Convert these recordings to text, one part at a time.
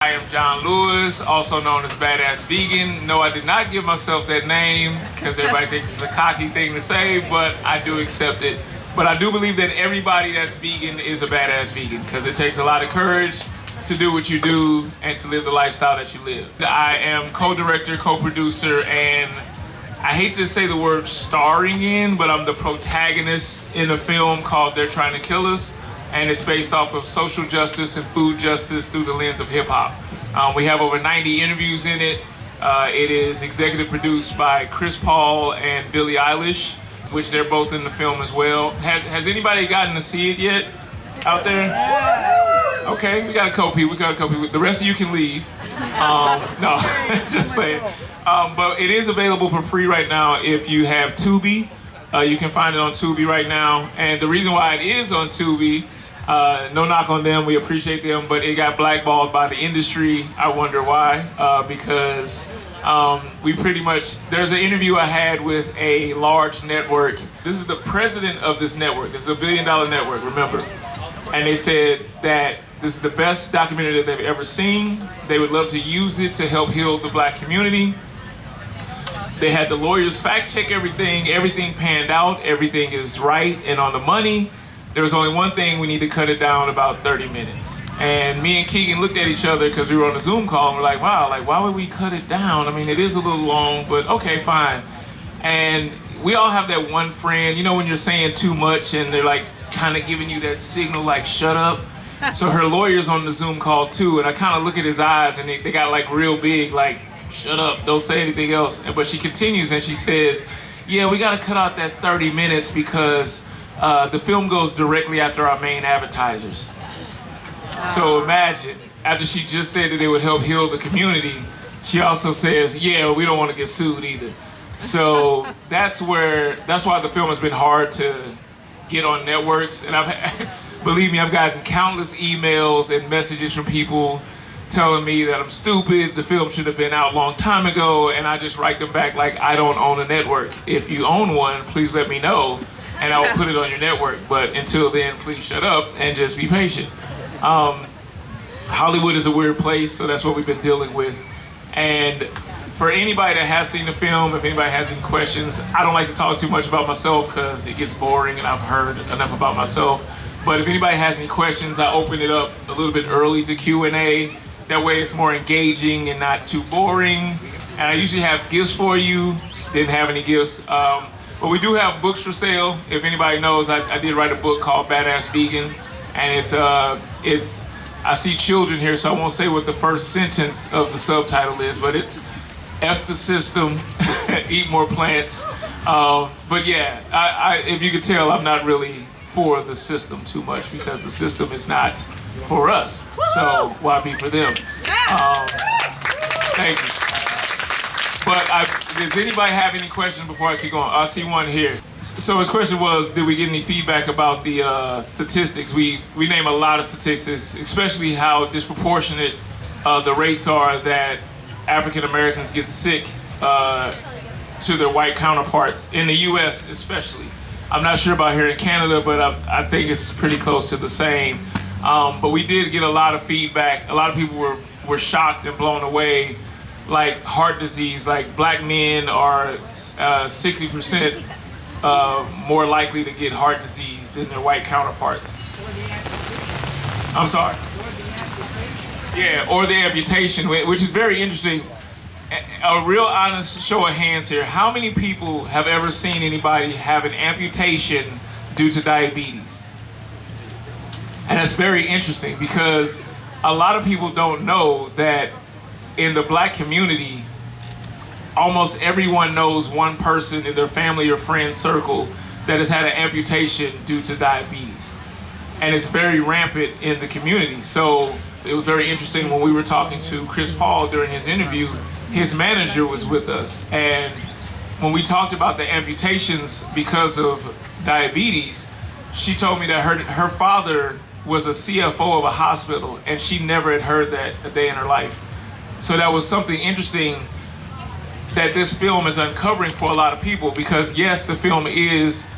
I am John Lewis, also known as Badass Vegan. No, I did not give myself that name because everybody thinks it's a cocky thing to say, but I do accept it. But I do believe that everybody that's vegan is a badass vegan because it takes a lot of courage to do what you do and to live the lifestyle that you live. I am co-director, co-producer, and I hate to say the word starring in, but I'm the protagonist in a film called They're Trying to Kill Us. And it's based off of social justice and food justice through the lens of hip-hop. We have over 90 interviews in it. It is executive produced by Chris Paul and Billie Eilish, which they're both in the film as well. Has anybody gotten to see it yet out there? Okay, we got a couple people. The rest of you can leave. No, just playing. But it is available for free right now if you have Tubi. You can find it on Tubi right now. And the reason why it is on Tubi, no knock on them, we appreciate them, but it got blackballed by the industry. I wonder why, because we pretty much, there's an interview I had with a large network. This is the president of this network. This is $1 billion network, remember? And they said that this is the best documentary that they've ever seen. They would love to use it to help heal the black community. They had the lawyers fact check everything panned out, everything is right and on the money. There was only one thing, we need to cut it down about 30 minutes. And me and Keegan looked at each other because we were on a Zoom call and we're like, wow, like why would we cut it down? I mean, it is a little long, but okay, fine. And we all have that one friend, you know, when you're saying too much and they're like kind of giving you that signal like, shut up. So her lawyer's on the Zoom call too, and I kind of look at his eyes and they got like real big, like, shut up, don't say anything else. But she continues and she says, yeah, we got to cut out that 30 minutes because the film goes directly after our main advertisers. So imagine, after she just said that it would help heal the community, she also says, yeah, we don't want to get sued either. So that's why the film has been hard to get on networks. And believe me, I've gotten countless emails and messages from people telling me that I'm stupid, the film should have been out a long time ago, and I just write them back like, I don't own a network. If you own one, please let me know, and I will put it on your network. But until then, please shut up and just be patient. Hollywood is a weird place, so that's what we've been dealing with. And for anybody that has seen the film, if anybody has any questions, I don't like to talk too much about myself because it gets boring and I've heard enough about myself. But if anybody has any questions, I open it up a little bit early to Q&A. That way it's more engaging and not too boring. And I usually have gifts for you. Didn't have any gifts. But we do have books for sale. If anybody knows, I did write a book called Badass Vegan. And it's I see children here, so I won't say what the first sentence of the subtitle is, but it's F the system, eat more plants. But yeah, if you could tell, I'm not really for the system too much because the system is not for us, so why be for them? Thank you. But does anybody have any questions before I keep going? I see one here. So his question was, did we get any feedback about the statistics? We name a lot of statistics, especially how disproportionate the rates are that African Americans get sick to their white counterparts, in the US especially. I'm not sure about here in Canada, but I think it's pretty close to the same. But we did get a lot of feedback. A lot of people were shocked and blown away. Like heart disease, like black men are 60% more likely to get heart disease than their white counterparts. I'm sorry. Yeah, or the amputation, which is very interesting. A real honest show of hands here. How many people have ever seen anybody have an amputation due to diabetes? And that's very interesting because a lot of people don't know that in the black community, almost everyone knows one person in their family or friend circle that has had an amputation due to diabetes. And it's very rampant in the community. So it was very interesting when we were talking to Chris Paul during his interview, his manager was with us. And when we talked about the amputations because of diabetes, she told me that her father was a CFO of a hospital and she never had heard that a day in her life. So that was something interesting that this film is uncovering for a lot of people because yes, the film is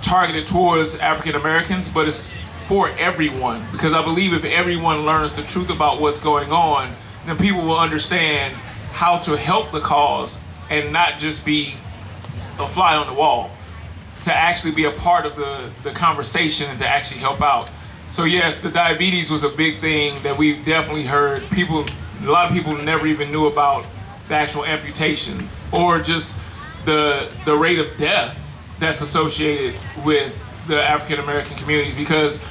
targeted towards African Americans, but it's for everyone, because I believe if everyone learns the truth about what's going on, then people will understand how to help the cause and not just be a fly on the wall, to actually be a part of the conversation and to actually help out. So yes, the diabetes was a big thing that we've definitely heard. A lot of people never even knew about the actual amputations or just the rate of death that's associated with the African American communities, because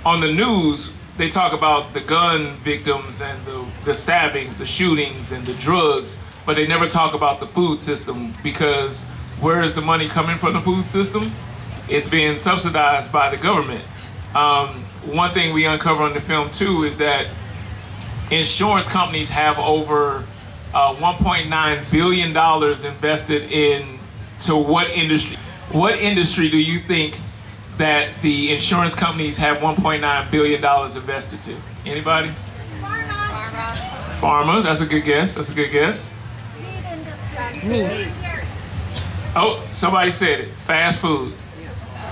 on the news they talk about the gun victims and the stabbings, the shootings, and the drugs, but they never talk about the food system, because where is the money coming from the food system? It's being subsidized by the government. One thing we uncover on the film too is that insurance companies have over $1.9 billion invested into what industry? What industry do you think that the insurance companies have $1.9 billion invested to? Anybody? Pharma. Pharma, that's a good guess. That's a good guess. Meat. Oh, somebody said it. Fast food.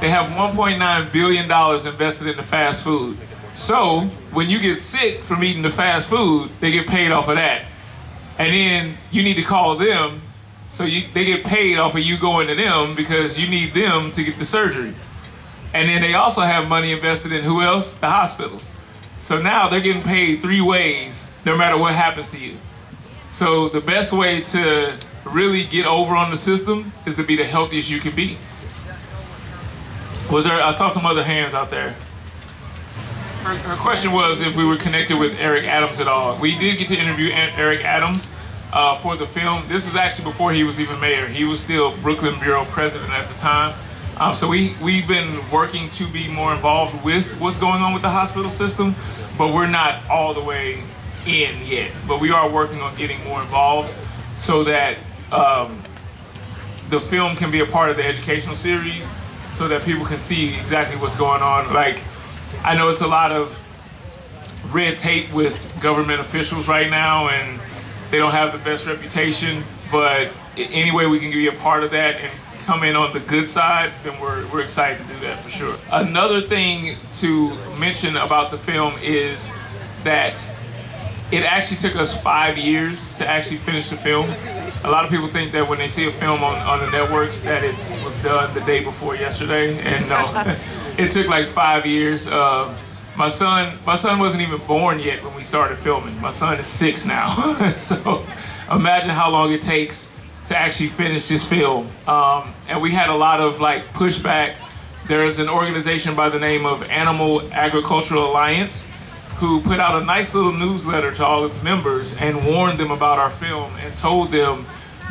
They have $1.9 billion invested in the fast food. So when you get sick from eating the fast food, they get paid off of that. And then you need to call them, so they get paid off of you going to them because you need them to get the surgery. And then they also have money invested in who else? The hospitals. So now they're getting paid 3 ways no matter what happens to you. So the best way to really get over on the system is to be the healthiest you can be. I saw some other hands out there. Her question was if we were connected with Eric Adams at all. We did get to interview Eric Adams for the film. This was actually before he was even mayor. He was still Brooklyn Bureau president at the time. So we've been working to be more involved with what's going on with the hospital system, but we're not all the way in yet. But we are working on getting more involved so that the film can be a part of the educational series, so that people can see exactly what's going on. Like, I know it's a lot of red tape with government officials right now, and they don't have the best reputation, but any way we can be a part of that and come in on the good side, then we're excited to do that for sure. Another thing to mention about the film is that it actually took us 5 years to actually finish the film. A lot of people think that when they see a film on the networks that it was done the day before yesterday, and no, it took like 5 years. My son wasn't even born yet when we started filming. My son is 6 now. So imagine how long it takes to actually finish this film. And we had a lot of like pushback. There's an organization by the name of Animal Agricultural Alliance who put out a nice little newsletter to all its members and warned them about our film and told them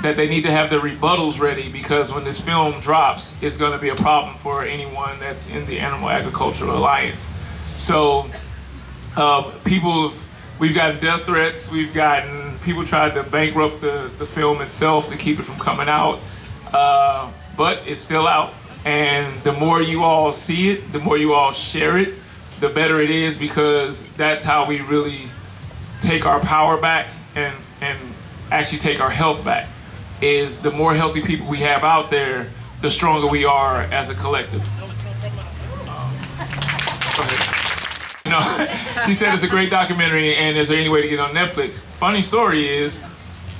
that they need to have their rebuttals ready, because when this film drops, it's going to be a problem for anyone that's in the Animal Agricultural Alliance. So we've gotten death threats, we've gotten people tried to bankrupt the film itself to keep it from coming out, but it's still out. And the more you all see it, the more you all share it, the better it is, because that's how we really take our power back and actually take our health back. Is the more healthy people we have out there, the stronger we are as a collective. Go ahead. You know, she said it's a great documentary, and is there any way to get on Netflix? Funny story is,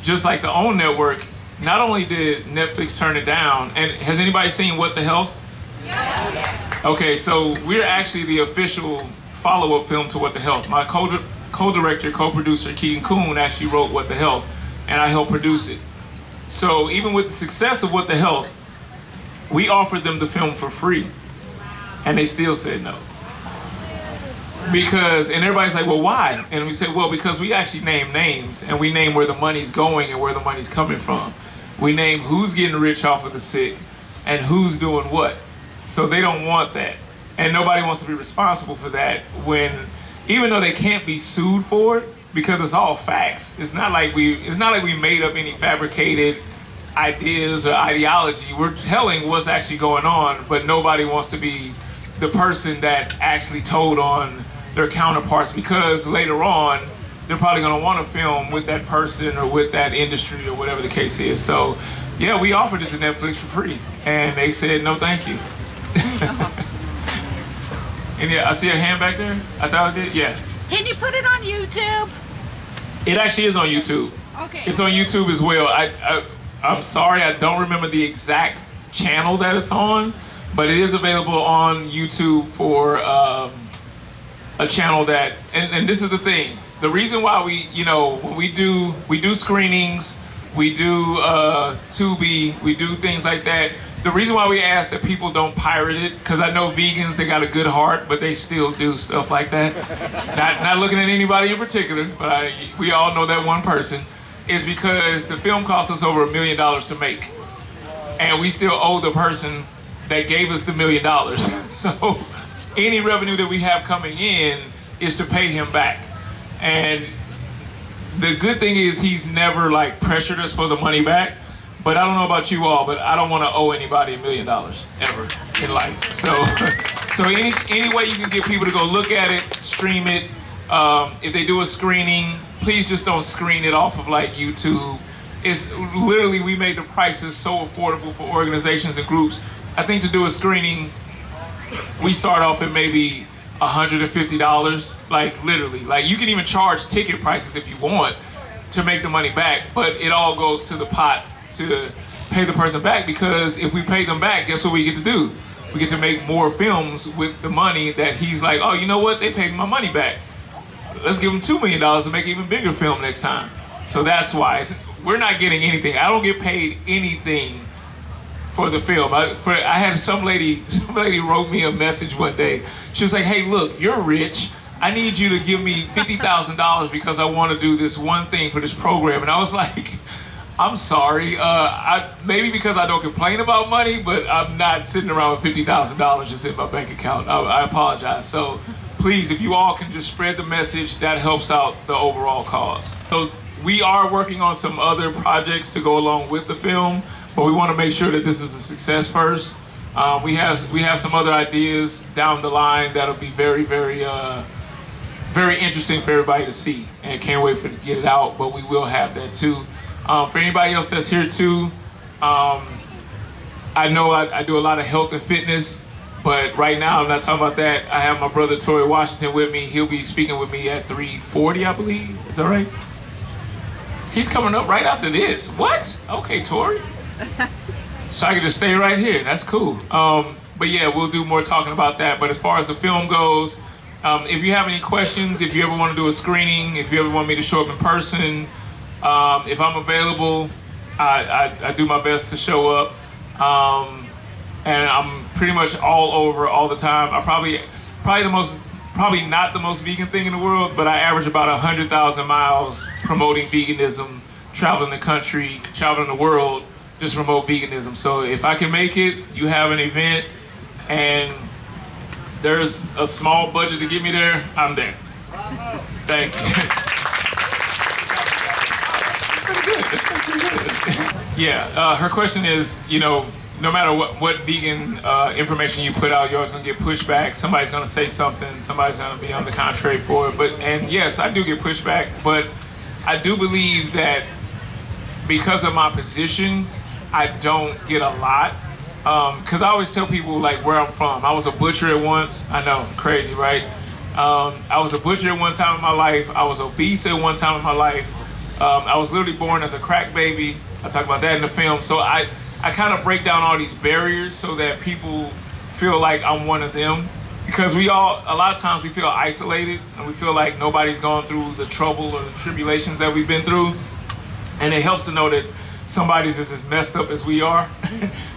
just like the OWN network, not only did Netflix turn it down, and has anybody seen What the Health? Yeah. Okay, so we're actually the official follow-up film to What the Health. My co-director, co-producer, Keaton Kuhn, actually wrote What the Health, and I helped produce it. So even with the success of What the Health, we offered them the film for free, and they still said no. And everybody's like, well, why? And we said, well, because we actually name names, and we name where the money's going and where the money's coming from. We name who's getting rich off of the sick and who's doing what. So they don't want that. And nobody wants to be responsible for that, when, even though they can't be sued for it, because it's all facts. It's not like we made up any fabricated ideas or ideology. We're telling what's actually going on, but nobody wants to be the person that actually told on their counterparts, because later on, they're probably gonna want to film with that person or with that industry or whatever the case is. So yeah, we offered it to Netflix for free, and they said no thank you. I see a hand back there. I thought I did. Yeah. Can you put it on YouTube? It actually is on YouTube. Okay. It's on YouTube as well. I'm sorry, I don't remember the exact channel that it's on, but it is available on YouTube for a channel that. And this is the thing. The reason why when we do screenings, we do Tubi, we do things like that. The reason why we ask that people don't pirate it, because I know vegans, they got a good heart, but they still do stuff like that. Not looking at anybody in particular, but we all know that one person, is because the film cost us over $1 million to make. And we still owe the person that gave us the $1 million. So any revenue that we have coming in is to pay him back. And the good thing is he's never like pressured us for the money back. But I don't know about you all, but I don't want to owe anybody $1 million ever in life. So any way you can get people to go look at it, stream it. If they do a screening, please just don't screen it off of like YouTube. It's literally, we made the prices so affordable for organizations and groups. I think to do a screening, we start off at maybe $150, like literally. Like you can even charge ticket prices if you want to make the money back, but it all goes to the pot to pay the person back, because if we pay them back, guess what we get to do? We get to make more films with the money that he's like, oh, you know what? They paid my money back. Let's give them $2 million to make an even bigger film next time. So that's why we're not getting anything. I don't get paid anything for the film. I had some lady wrote me a message one day. She was like, hey, look, you're rich. I need you to give me $50,000 because I want to do this one thing for this program. And I was like, I'm sorry. Maybe because I don't complain about money, but I'm not sitting around with $50,000 just in my bank account. I apologize. So please, if you all can just spread the message, that helps out the overall cause. So we are working on some other projects to go along with the film, but we want to make sure that this is a success first. We have some other ideas down the line that'll be very, very, very interesting for everybody to see, and can't wait to get it out. But we will have that too. For anybody else that's here too, I know I do a lot of health and fitness, but right now I'm not talking about that. I have my brother Tori Washington with me. He'll be speaking with me at 3:40, I believe. Is that right? He's coming up right after this. What? Okay, Tori. So I can just stay right here. That's cool. But yeah, we'll do more talking about that. But as far as the film goes, if you have any questions, if you ever want to do a screening, if you ever want me to show up in person, if I'm available, I do my best to show up. And I'm pretty much all over all the time. Probably not the most vegan thing in the world, but I average about 100,000 miles promoting veganism, traveling the country, traveling the world, just promote veganism. So if I can make it, you have an event, and there's a small budget to get me there, I'm there. Thank you. Yeah, her question is, no matter what vegan information you put out, you're always gonna get pushback. Somebody's gonna say something, somebody's gonna be on the contrary for it. And yes, I do get pushback, but I do believe that because of my position, I don't get a lot. Because I always tell people like where I'm from. I was a butcher at once. I know, crazy, right? I was a butcher at one time in my life. I was obese at one time in my life. I was literally born as a crack baby. I talk about that in the film. So I kind of break down all these barriers so that people feel like I'm one of them. Because a lot of times we feel isolated, and we feel like nobody's gone through the trouble or the tribulations that we've been through. And it helps to know that somebody's as messed up as we are.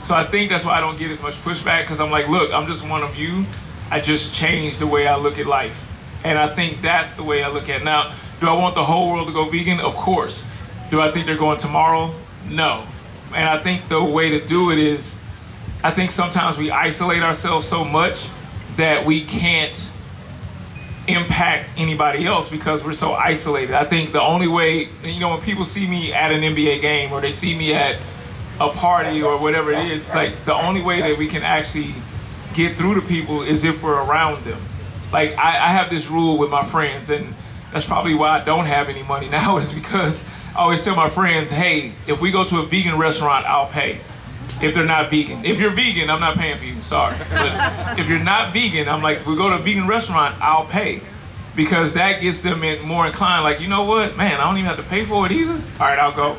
So I think that's why I don't get as much pushback, because I'm like, look, I'm just one of you. I just changed the way I look at life. And I think that's the way I look at it. Now, do I want the whole world to go vegan? Of course. Do I think they're going tomorrow? No. And I think the way to do it is, I think sometimes we isolate ourselves so much that we can't impact anybody else because we're so isolated. I think the only way, when people see me at an NBA game or they see me at a party or whatever it is, it's like the only way that we can actually get through to people is if we're around them. Like I have this rule with my friends, and that's probably why I don't have any money now, is because I always tell my friends, hey, if we go to a vegan restaurant, I'll pay. if they're not vegan. If you're vegan, I'm not paying for you, sorry. But if you're not vegan, I'm like, we go to a vegan restaurant, I'll pay. Because that gets them more inclined, like, you know what, man, I don't even have to pay for it either. All right, I'll go.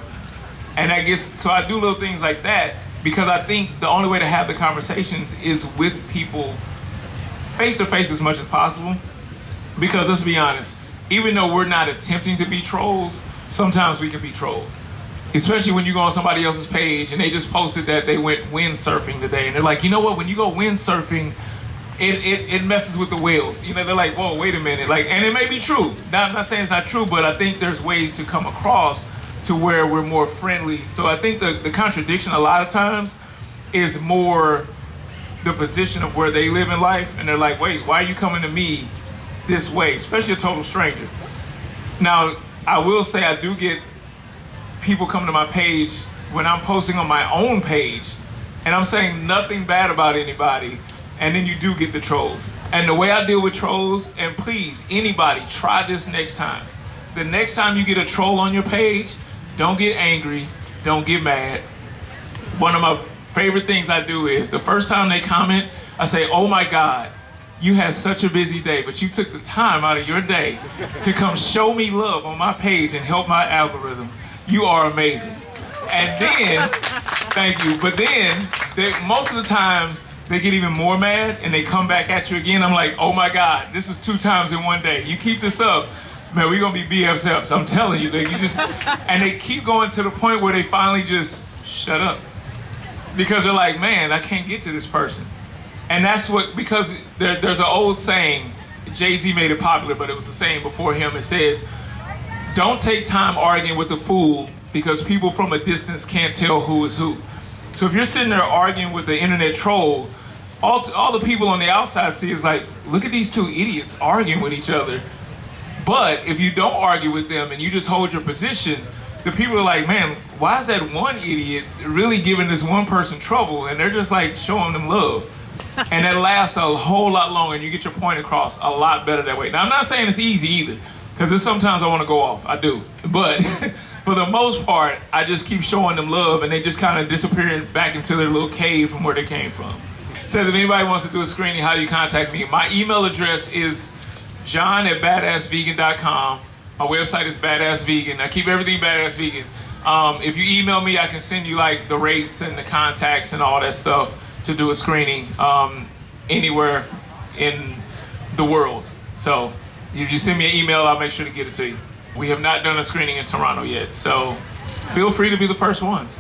And that gets, so I do little things like that because I think the only way to have the conversations is with people face to face as much as possible. Because let's be honest, even though we're not attempting to be trolls, sometimes we can be trolls. Especially when you go on somebody else's page and they just posted that they went windsurfing today. And they're like, you know what, when you go windsurfing, it messes with the whales. You know, they're like, whoa, wait a minute. Like, and it may be true. Now, I'm not saying it's not true, but I think there's ways to come across to where we're more friendly. So I think the contradiction a lot of times is more the position of where they live in life. And they're like, wait, why are you coming to me this way? Especially a total stranger. Now, I will say I do get people come to my page when I'm posting on my own page and I'm saying nothing bad about anybody, and then you do get the trolls. And the way I deal with trolls, and please, anybody, try this next time. The next time you get a troll on your page, don't get angry, don't get mad. One of my favorite things I do is, the first time they comment, I say, oh my God, you had such a busy day, but you took the time out of your day to come show me love on my page and help my algorithm. You are amazing. And then, thank you, but then, most of the times, they get even more mad and they come back at you again. I'm like, oh my God, this is 2 times in one day. You keep this up, man, we're gonna be BFFs. I'm telling you, and they keep going to the point where they finally just shut up. Because they're like, man, I can't get to this person. And that's what, because there's an old saying, Jay-Z made it popular, but it was the saying before him. It says, don't take time arguing with a fool because people from a distance can't tell who is who. So if you're sitting there arguing with the internet troll, all the people on the outside see is like, look at these 2 idiots arguing with each other. But if you don't argue with them and you just hold your position, the people are like, man, why is that one idiot really giving this one person trouble? And they're just like showing them love. And that lasts a whole lot longer and you get your point across a lot better that way. Now, I'm not saying it's easy either, because sometimes I want to go off, I do. But for the most part, I just keep showing them love and they just kind of disappear back into their little cave from where they came from. So if anybody wants to do a screening, how do you contact me? My email address is john@badassvegan.com. My website is Badass Vegan. I keep everything Badass Vegan. If you email me, I can send you like the rates and the contacts and all that stuff to do a screening anywhere in the world. So if you send me an email, I'll make sure to get it to you. We have not done a screening in Toronto yet, so feel free to be the first ones.